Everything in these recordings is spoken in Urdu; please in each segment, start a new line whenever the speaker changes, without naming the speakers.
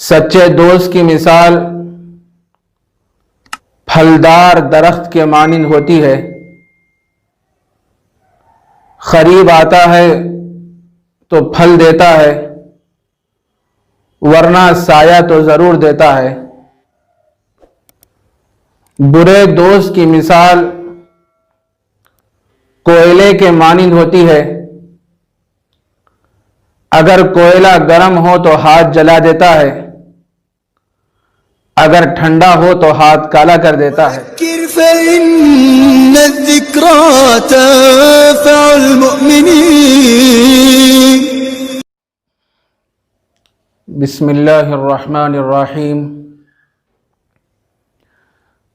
سچے دوست کی مثال پھلدار درخت کے مانند ہوتی ہے۔ قریب آتا ہے تو پھل دیتا ہے، ورنہ سایہ تو ضرور دیتا ہے۔ برے دوست کی مثال کوئلے کے مانند ہوتی ہے۔ اگر کوئلہ گرم ہو تو ہاتھ جلا دیتا ہے، اگر ٹھنڈا ہو تو ہاتھ کالا کر دیتا ہے۔
فذکر فإن الذکریٰ تنفع المؤمنین۔
بسم اللہ الرحمن الرحیم۔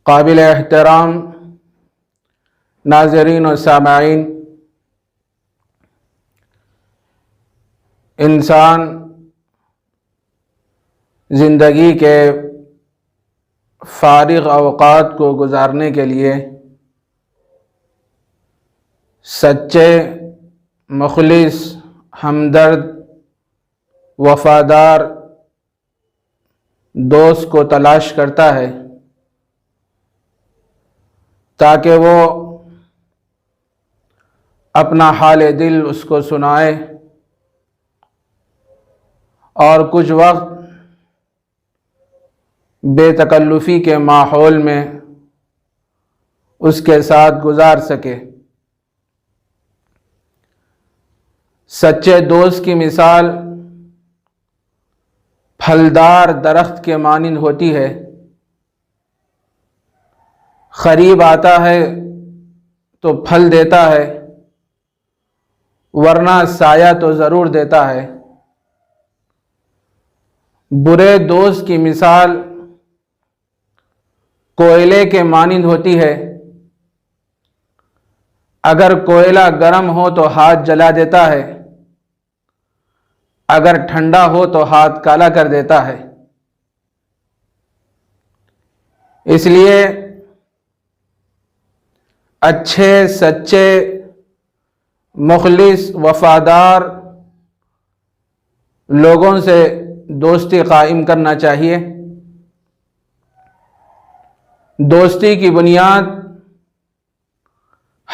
قابل احترام ناظرین و سامعین، انسان زندگی کے فارغ اوقات کو گزارنے کے لیے سچے، مخلص، ہمدرد، وفادار دوست کو تلاش کرتا ہے تاکہ وہ اپنا حال دل اس کو سنائے اور کچھ وقت بے تکلفی کے ماحول میں اس کے ساتھ گزار سکے۔ سچے دوست کی مثال پھلدار درخت کے مانند ہوتی ہے۔ قریب آتا ہے تو پھل دیتا ہے، ورنہ سایہ تو ضرور دیتا ہے۔ برے دوست کی مثال کوئلے کے مانند ہوتی ہے۔ اگر کوئلہ گرم ہو تو ہاتھ جلا دیتا ہے، اگر ٹھنڈا ہو تو ہاتھ کالا کر دیتا ہے۔ اس لیے اچھے، سچے، مخلص، وفادار لوگوں سے دوستی قائم کرنا چاہیے۔ دوستی کی بنیاد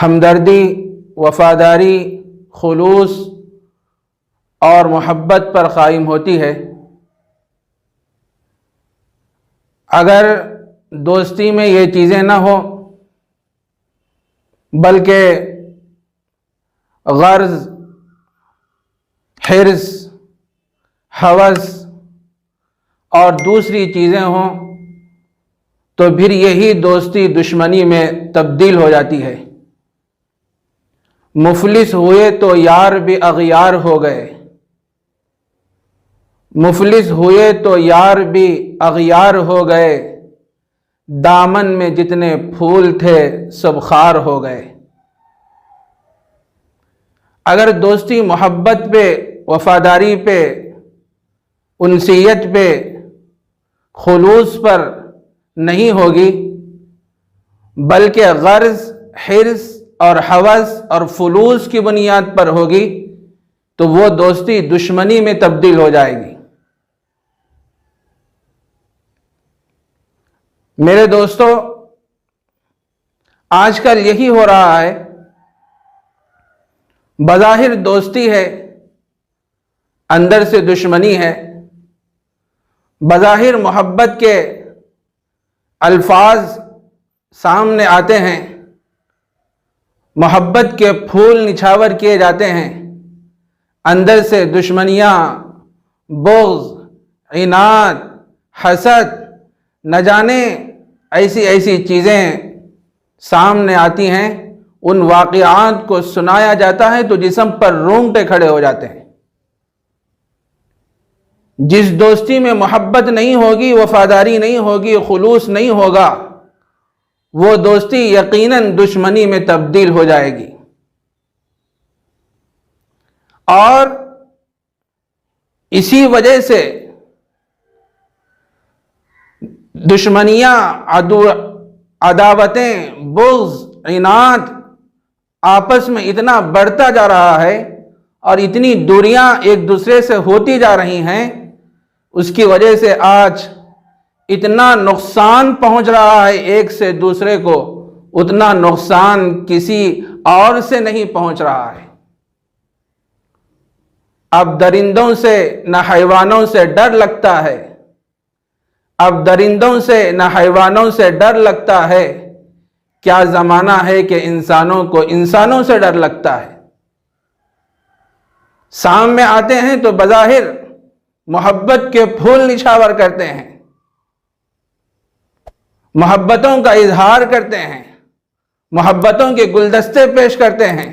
ہمدردی، وفاداری، خلوص اور محبت پر قائم ہوتی ہے۔ اگر دوستی میں یہ چیزیں نہ ہوں بلکہ غرض، حرص، ہوس اور دوسری چیزیں ہوں تو پھر یہی دوستی دشمنی میں تبدیل ہو جاتی ہے۔ مفلس ہوئے تو یار بھی اغیار ہو گئے، مفلس ہوئے تو یار بھی اغیار ہو گئے، دامن میں جتنے پھول تھے سب خار ہو گئے۔ اگر دوستی محبت پہ، وفاداری پہ، انسیت پہ، خلوص پر نہیں ہوگی بلکہ غرض، حرص اور ہوس اور فلوس کی بنیاد پر ہوگی تو وہ دوستی دشمنی میں تبدیل ہو جائے گی۔ میرے دوستو، آج کل یہی ہو رہا ہے۔ بظاہر دوستی ہے، اندر سے دشمنی ہے۔ بظاہر محبت کے الفاظ سامنے آتے ہیں، محبت کے پھول نچھاور کیے جاتے ہیں، اندر سے دشمنیاں، بغض، عناد، حسد، نہ جانے ایسی چیزیں سامنے آتی ہیں۔ ان واقعات کو سنایا جاتا ہے تو جسم پر رونگٹے کھڑے ہو جاتے ہیں۔ جس دوستی میں محبت نہیں ہوگی، وفاداری نہیں ہوگی، خلوص نہیں ہوگا، وہ دوستی یقیناً دشمنی میں تبدیل ہو جائے گی۔ اور اسی وجہ سے دشمنیاں، عداوتیں، بغض، عناد آپس میں اتنا بڑھتا جا رہا ہے اور اتنی دوریاں ایک دوسرے سے ہوتی جا رہی ہیں اس کی وجہ سے آج اتنا نقصان پہنچ رہا ہے ایک سے دوسرے کو، اتنا نقصان کسی اور سے نہیں پہنچ رہا ہے۔ اب درندوں سے نہ حیوانوں سے ڈر لگتا ہے، اب درندوں سے نہ حیوانوں سے ڈر لگتا ہے، کیا زمانہ ہے کہ انسانوں کو انسانوں سے ڈر لگتا ہے۔ سامنے آتے ہیں تو بظاہر محبت کے پھول نچھاور کرتے ہیں، محبتوں کا اظہار کرتے ہیں، محبتوں کے گلدستے پیش کرتے ہیں،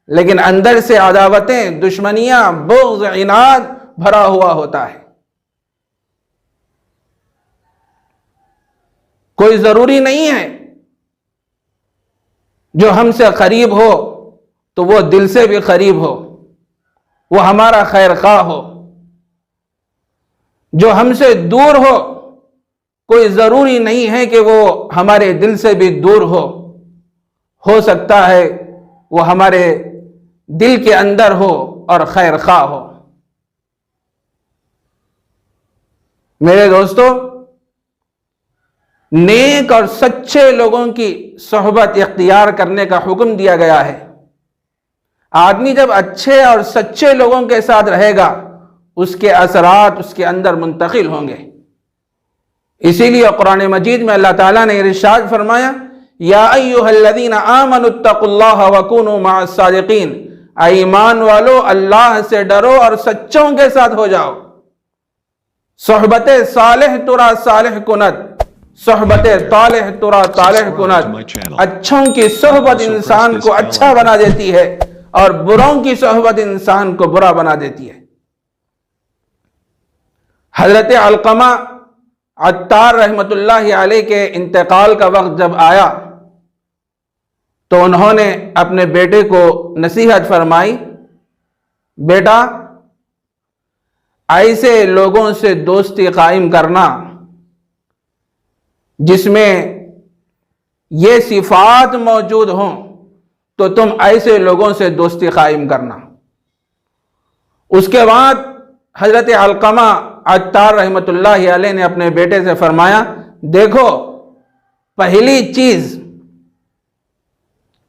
لیکن اندر سے عداوتیں، دشمنیاں، بغض، عناد بھرا ہوا ہوتا ہے۔ کوئی ضروری نہیں ہے جو ہم سے قریب ہو تو وہ دل سے بھی قریب ہو، وہ ہمارا خیر خواہ ہو۔ جو ہم سے دور کوئی ضروری نہیں ہے کہ وہ ہمارے دل سے بھی دور ہو سکتا ہے وہ ہمارے دل کے اندر ہو اور خیر خواہ ہو۔ میرے دوستو، نیک اور سچے لوگوں کی صحبت اختیار کرنے کا حکم دیا گیا ہے۔ آدمی جب اچھے اور سچے لوگوں کے ساتھ رہے گا، اس کے اثرات اس کے اندر منتقل ہوں گے۔ اسی لیے قرآن مجید میں اللہ تعالیٰ نے ارشاد فرمایا، یا ایھا الذین آمنوا اتقوا اللہ وکونوا مع الصادقین، اے ایمان والو اللہ سے ڈرو اور سچوں کے ساتھ ہو جاؤ۔ صحبت صالح ترا صالح کند، صحبت طالح ترا طالح کند۔ اچھوں کی صحبت انسان کو اچھا بنا دیتی ہے اور بروں کی صحبت انسان کو برا بنا دیتی ہے۔ حضرت علقمہ عطار رحمت اللہ علیہ کے انتقال کا وقت جب آیا تو انہوں نے اپنے بیٹے کو نصیحت فرمائی، بیٹا ایسے لوگوں سے دوستی قائم کرنا جس میں یہ صفات موجود ہوں، تو تم ایسے لوگوں سے دوستی قائم کرنا۔ اس کے بعد حضرت علقمہ عطار رحمت اللہ علیہ نے اپنے بیٹے سے فرمایا، دیکھو پہلی چیز،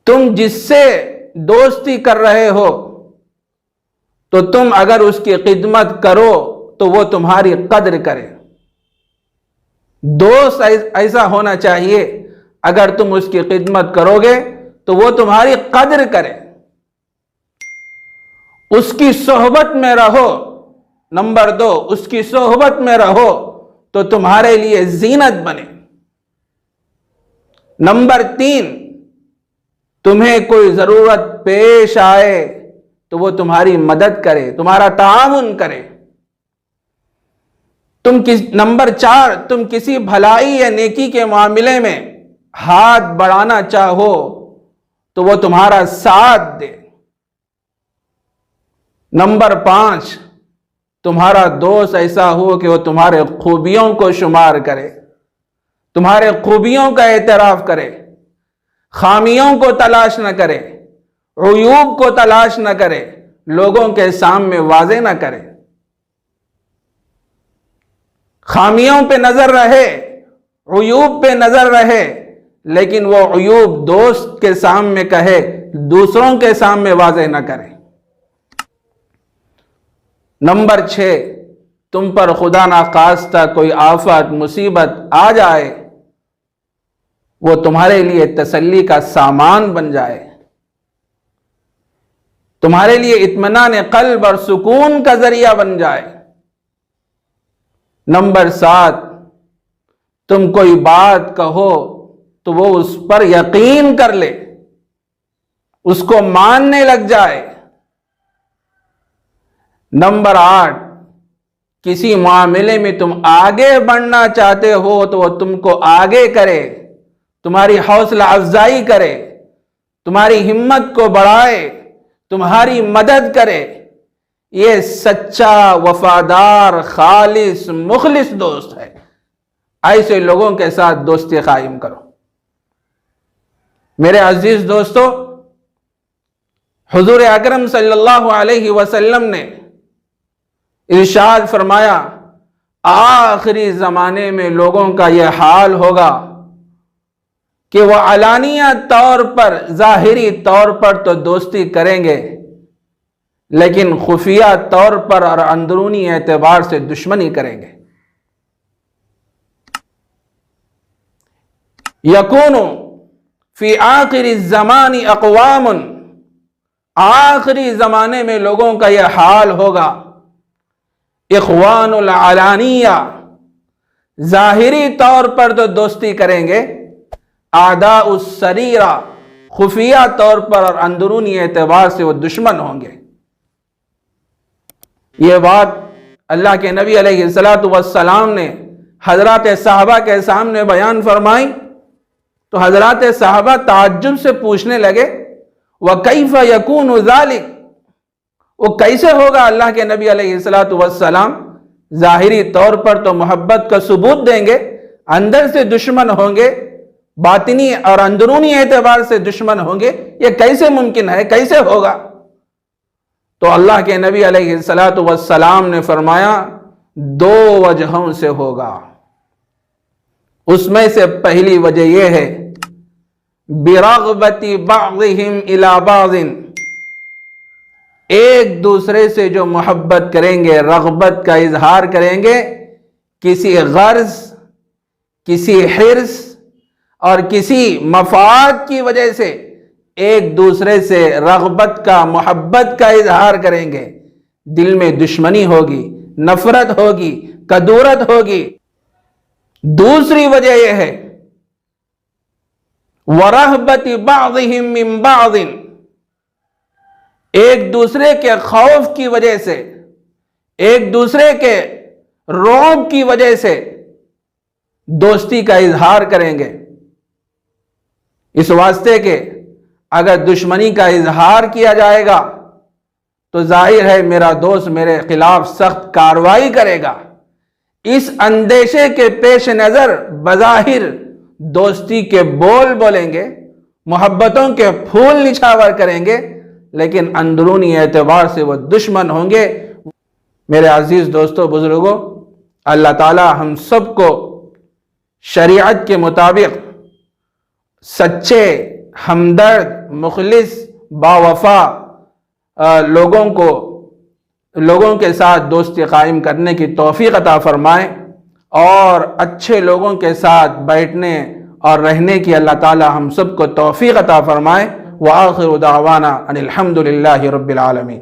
تم جس سے دوستی کر رہے ہو تو تم اگر اس کی خدمت کرو تو وہ تمہاری قدر کرے۔ دوست ایسا ہونا چاہیے، اگر تم اس کی خدمت کرو گے تو وہ تمہاری قدر کرے، اس کی صحبت میں رہو۔ نمبر 2، اس کی صحبت میں رہو تو تمہارے لیے زینت بنے۔ نمبر 3، تمہیں کوئی ضرورت پیش آئے تو وہ تمہاری مدد کرے، تمہارا تعاون کرے۔ نمبر 4، تم کسی بھلائی یا نیکی کے معاملے میں ہاتھ بڑھانا چاہو تو وہ تمہارا ساتھ دے۔ نمبر 5، تمہارا دوست ایسا ہو کہ وہ تمہارے خوبیوں کو شمار کرے، تمہارے خوبیوں کا اعتراف کرے، خامیوں کو تلاش نہ کرے، عیوب کو تلاش نہ کرے، لوگوں کے سامنے واضح نہ کرے۔ خامیوں پہ نظر رہے، عیوب پہ نظر رہے، لیکن وہ عیوب دوست کے سامنے کہے، دوسروں کے سامنے واضح نہ کرے۔ نمبر 6، تم پر خدا ناخواستہ کوئی آفت مصیبت آ جائے، وہ تمہارے لیے تسلی کا سامان بن جائے، تمہارے لیے اطمینان قلب اور سکون کا ذریعہ بن جائے۔ نمبر 7، تم کوئی بات کہو تو وہ اس پر یقین کر لے، اس کو ماننے لگ جائے۔ نمبر 8، کسی معاملے میں تم آگے بڑھنا چاہتے ہو تو وہ تم کو آگے کرے، تمہاری حوصلہ افزائی کرے، تمہاری ہمت کو بڑھائے، تمہاری مدد کرے۔ یہ سچا، وفادار، خالص، مخلص دوست ہے۔ ایسے لوگوں کے ساتھ دوستی قائم کرو۔ میرے عزیز دوستو، حضور اکرم صلی اللہ علیہ وسلم نے ارشاد فرمایا، آخری زمانے میں لوگوں کا یہ حال ہوگا کہ وہ علانیہ طور پر، ظاہری طور پر تو دوستی کریں گے، لیکن خفیہ طور پر اور اندرونی اعتبار سے دشمنی کریں گے۔ یکون فی آخر الزمان اقوام، آخری زمانے میں لوگوں کا یہ حال ہوگا، اخوان العلانیہ، ظاہری طور پر تو دوستی کریں گے، اعداء السریرہ، خفیہ طور پر اور اندرونی اعتبار سے وہ دشمن ہوں گے۔ یہ بات اللہ کے نبی علیہ السلام نے حضرات صحابہ کے سامنے بیان فرمائی تو حضرات صحابہ تعجب سے پوچھنے لگے وَكَيْفَ يَكُونُ ذَلِكَ، وہ کیسے ہوگا؟ اللہ کے نبی علیہ السلام ظاہری طور پر تو محبت کا ثبوت دیں گے، اندر سے دشمن ہوں گے، باطنی اور اندرونی اعتبار سے دشمن ہوں گے، یہ کیسے ممکن ہے، کیسے ہوگا؟ تو اللہ کے نبی علیہ السلام نے فرمایا 2 وجہوں سے ہوگا۔ اس میں سے پہلی وجہ یہ ہے بِرَغْبَةِ بَعْضِهِمْ إِلَى بَعْضٍ، ایک دوسرے سے جو محبت کریں گے، رغبت کا اظہار کریں گے، کسی غرض، کسی حرص اور کسی مفاد کی وجہ سے ایک دوسرے سے رغبت کا، محبت کا اظہار کریں گے، دل میں دشمنی ہوگی، نفرت ہوگی، کدورت ہوگی۔ دوسری وجہ یہ ہے وَرَهْبَةِ بَعْضِهِمْ مِنْ بَعْضٍ، ایک دوسرے کے خوف کی وجہ سے، ایک دوسرے کے رعب کی وجہ سے دوستی کا اظہار کریں گے، اس واسطے کہ اگر دشمنی کا اظہار کیا جائے گا تو ظاہر ہے میرا دوست میرے خلاف سخت کارروائی کرے گا، اس اندیشے کے پیش نظر بظاہر دوستی کے بول بولیں گے، محبتوں کے پھول نچھاور کریں گے، لیکن اندرونی اعتبار سے وہ دشمن ہوں گے۔ میرے عزیز دوستو، بزرگوں، اللہ تعالی ہم سب کو شریعت کے مطابق سچے، ہمدرد، مخلص، باوفا لوگوں کے ساتھ دوستی قائم کرنے کی توفیق عطا فرمائے، اور اچھے لوگوں کے ساتھ بیٹھنے اور رہنے کی اللہ تعالی ہم سب کو توفیق عطا فرمائے۔ وآخر دعوانا ان الحمد للہ رب العالمین۔